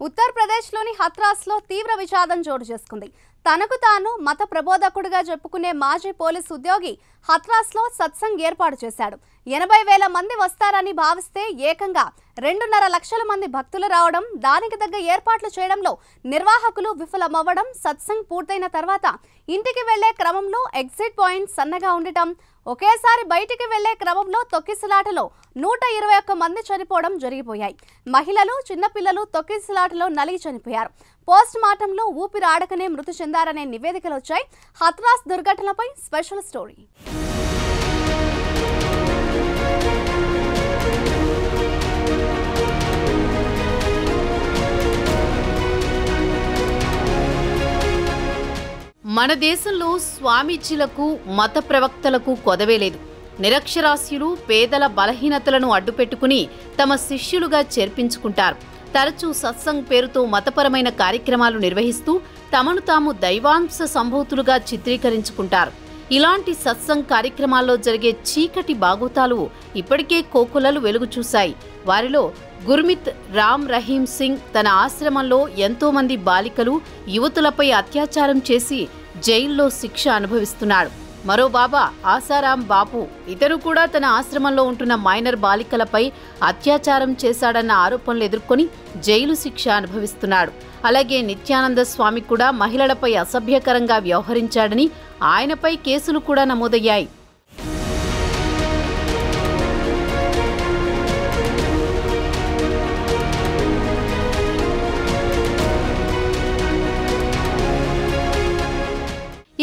ఉత్తరప్రదేశ్లోని హత్రాస్లో తీవ్ర విషాదం చోటు చేసుకుంది. తనకు తాను మత ప్రబోధకుడిగా చెప్పుకునే మాజీ పోలీసు ఉద్యోగి హత్రాస్లో సత్సంగ్ ఏర్పాటు చేశాడు. 80,000 మంది వస్తారని భావిస్తే ఏకంగా 2.5 లక్షల మంది భక్తులు రావడం, దానికి తగ్గ ఏర్పాట్లు చేయడంలో నిర్వాహకులు విఫలమవ్వడం, సత్సంగ్ పూర్తయిన తర్వాత ఇంటికి వెళ్లే క్రమంలో ఎగ్జిట్ పాయింట్ సన్నగా ఉండటం, ఒకేసారి బయటికి వెళ్లే క్రమంలో తొక్కిసలాటలో 121 మంది చనిపోవడం జరిగిపోయాయి. మహిళలు, చిన్నపిల్లలు తొక్కిసలాటలో నలిగి చనిపోయారు. పోస్ట్ మార్టంలో ఊపిరి ఆడకనే మృతి చెందారనే నివేదికలు వచ్చాయి. హత్రాస్ దుర్ఘటనపై స్పెషల్ స్టోరీ. మన దేశంలో స్వామీజీలకు, మత ప్రవక్తలకు కొదవేలేదు. నిరక్షరాస్యులు, పేదల బలహీనతలను అడ్డుపెట్టుకుని తమ శిష్యులుగా చేర్పించుకుంటారు. తరచూ సత్సంగ్ పేరుతో మతపరమైన కార్యక్రమాలు నిర్వహిస్తూ తమను తాము దైవాంశ సంభూతులుగా చిత్రీకరించుకుంటారు. ఇలాంటి సత్సంగ్ కార్యక్రమాల్లో జరిగే చీకటి బాగోతాలు ఇప్పటికే కోకొల్లలు వెలుగు చూశాయి. వారిలో గుర్మిత్ రామ్ రహీం సింగ్ తన ఆశ్రమంలో ఎంతోమంది బాలికలు, యువతులపై అత్యాచారం చేసి జైల్లో శిక్ష అనుభవిస్తున్నాడు. మరో బాబా ఆసారాం బాపు, ఇతను కూడా తన ఆశ్రమంలో ఉంటున్న మైనర్ బాలికలపై అత్యాచారం చేశాడన్న ఆరోపణలు ఎదుర్కొని జైలు శిక్ష అనుభవిస్తున్నాడు. అలాగే నిత్యానంద స్వామి కూడా మహిళలపై అసభ్యకరంగా వ్యవహరించాడని ఆయనపై కేసులు కూడా నమోదయ్యాయి.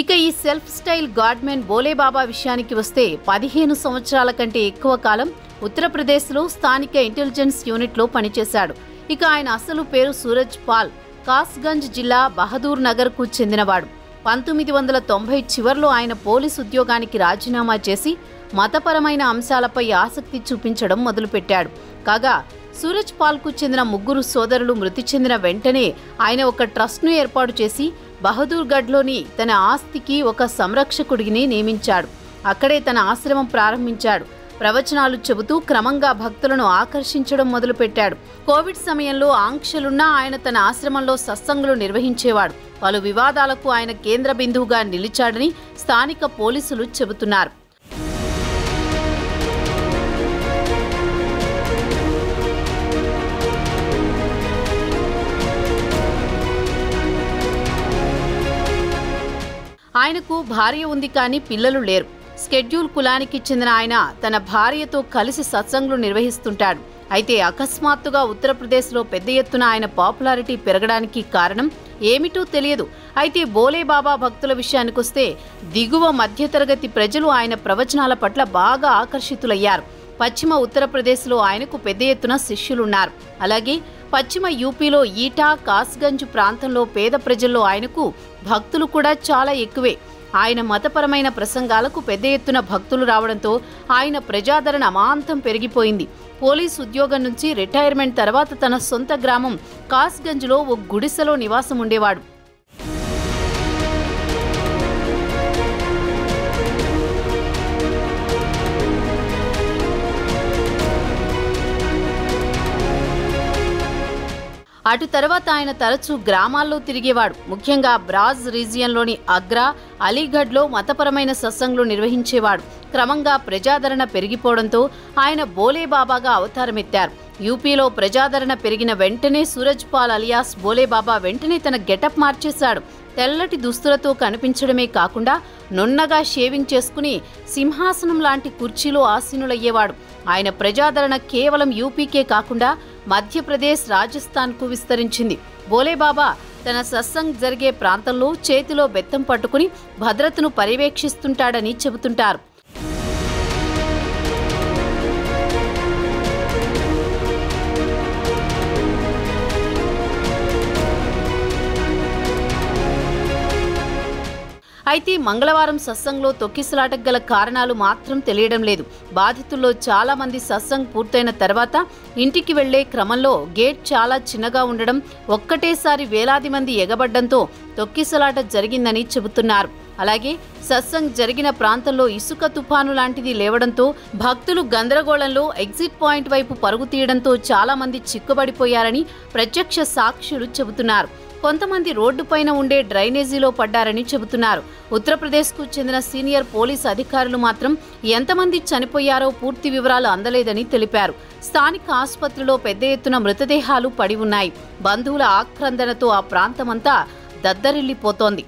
ఇక ఈ సెల్ఫ్ స్టైల్ గాడ్మెన్ బోలేబాబా విషయానికి వస్తే 15 సంవత్సరాల కంటే ఎక్కువ కాలం ఉత్తరప్రదేశ్లో స్థానిక ఇంటెలిజెన్స్ యూనిట్లో పనిచేశాడు. ఇక ఆయన అసలు పేరు సూరజ్ పాల్, కాస్గంజ్ జిల్లా బహదూర్ నగర్కు చెందినవాడు. 1990 చివర్లో ఆయన పోలీసు ఉద్యోగానికి రాజీనామా చేసి మతపరమైన అంశాలపై ఆసక్తి చూపించడం మొదలుపెట్టాడు. కాగా సూరజ్ పాల్కు చెందిన 3 సోదరులు మృతి చెందిన వెంటనే ఆయన ఒక ట్రస్ట్ను ఏర్పాటు చేసి బహదూర్గఢ్లోని తన ఆస్తికి ఒక సంరక్షకుడిని నియమించాడు. అక్కడే తన ఆశ్రమం ప్రారంభించాడు. ప్రవచనాలు చెబుతూ క్రమంగా భక్తులను ఆకర్షించడం మొదలుపెట్టాడు. కోవిడ్ సమయంలో ఆంక్షలున్నా ఆయన తన ఆశ్రమంలో సత్సంగులు నిర్వహించేవాడు. పలు వివాదాలకు ఆయన కేంద్ర బిందువుగా నిలిచాడని స్థానిక పోలీసులు చెబుతున్నారు. ఆయనకు భార్య ఉంది, కానీ పిల్లలు లేరు. స్కెడ్యూల్ కులానికి చెందిన ఆయన తన భార్యతో కలిసి సత్సంగులు నిర్వహిస్తుంటాడు. అయితే అకస్మాత్తుగా ఉత్తరప్రదేశ్లో పెద్ద ఎత్తున ఆయన పాపులారిటీ పెరగడానికి కారణం ఏమిటో తెలియదు. అయితే బోలేబాబా భక్తుల విషయానికొస్తే దిగువ మధ్యతరగతి ప్రజలు ఆయన ప్రవచనాల పట్ల బాగా ఆకర్షితులయ్యారు. పశ్చిమ ఉత్తరప్రదేశ్లో ఆయనకు పెద్ద ఎత్తున శిష్యులున్నారు. అలాగే పశ్చిమ యూపీలో ఈటా, కాస్గంజ్ ప్రాంతంలో పేద ప్రజల్లో ఆయనకు భక్తులు కూడా చాలా ఎక్కువే. ఆయన మతపరమైన ప్రసంగాలకు పెద్ద ఎత్తున భక్తులు రావడంతో ఆయన ప్రజాదరణ అమాంతం పెరిగిపోయింది. పోలీసు ఉద్యోగం నుంచి రిటైర్మెంట్ తర్వాత తన సొంత గ్రామం కాస్గంజ్లో ఓ గుడిసెలో నివాసం ఉండేవాడు. అటు తర్వాత ఆయన తరచూ గ్రామాల్లో తిరిగేవాడు. ముఖ్యంగా బ్రాజ్ రీజియన్లోని అగ్రా, అలీగఢ్లో మతపరమైన సత్సంగులు నిర్వహించేవాడు. క్రమంగా ప్రజాదరణ పెరిగిపోవడంతో ఆయన బోలేబాబాగా అవతారమెత్తారు. యూపీలో ప్రజాదరణ పెరిగిన వెంటనే సూరజ్ పాల్ అలియాస్ బోలేబాబా వెంటనే తన గెటప్ మార్చేశాడు. తెల్లటి దుస్తులతో కనిపించడమే కాకుండా నున్నగా షేవింగ్ చేసుకుని సింహాసనం లాంటి కుర్చీలో ఆసీనులయ్యేవాడు. ఆయన ప్రజాదరణ కేవలం యూపీకే కాకుండా మధ్యప్రదేశ్, రాజస్థాన్కు విస్తరించింది. బోలేబాబా తన సత్సంగ్ జరిగే ప్రాంతంలో చేతిలో బెత్తం పట్టుకుని భద్రతను పర్యవేక్షిస్తుంటాడని చెబుతుంటారు. అయితే మంగళవారం సత్సంగ్లో తొక్కిసలాటకు గల కారణాలు మాత్రం తెలియడం లేదు. బాధితుల్లో చాలా మంది సత్సంగ్ పూర్తయిన తర్వాత ఇంటికి వెళ్లే క్రమంలో గేట్ చాలా చిన్నగా ఉండడం, ఒక్కటేసారి వేలాది మంది ఎగబడ్డంతో తొక్కిసలాట జరిగిందని చెబుతున్నారు. అలాగే సత్సంగ్ జరిగిన ప్రాంతంలో ఇసుక తుఫాను లాంటిది లేవడంతో భక్తులు గందరగోళంలో ఎగ్జిట్ పాయింట్ వైపు పరుగు తీయడంతో చాలా మంది చిక్కుబడిపోయారని ప్రత్యక్ష సాక్షులు చెబుతున్నారు. కొంతమంది రోడ్డుపైన ఉండే డ్రైనేజీలో పడ్డారని చెబుతున్నారు. ఉత్తరప్రదేశ్కు చెందిన సీనియర్ పోలీస్ అధికారులు మాత్రం ఎంతమంది చనిపోయారో పూర్తి వివరాలు అందలేదని తెలిపారు. స్థానిక ఆసుపత్రిలో పెద్ద ఎత్తున మృతదేహాలు పడి ఉన్నాయి. బంధువుల ఆక్రందనతో ఆ ప్రాంతమంతా దద్దరిల్లిపోతోంది.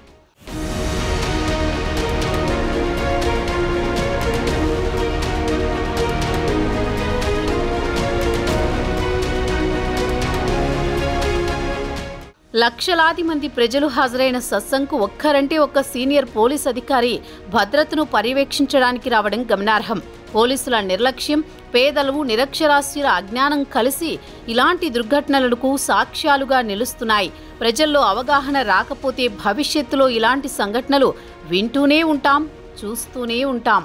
లక్షలాది మంది ప్రజలు హాజరైన సత్సంగ్కు ఒక్కరంటే ఒక్క సీనియర్ పోలీస్ అధికారి భద్రతను పర్యవేక్షించడానికి రావడం గమనార్హం. పోలీసుల నిర్లక్ష్యం, పేదలు, నిరక్షరాస్యుల అజ్ఞానం కలిసి ఇలాంటి దుర్ఘటనలకు సాక్ష్యాలుగా నిలుస్తున్నాయి. ప్రజల్లో అవగాహన రాకపోతే భవిష్యత్తులో ఇలాంటి సంఘటనలు వింటూనే ఉంటాం, చూస్తూనే ఉంటాం.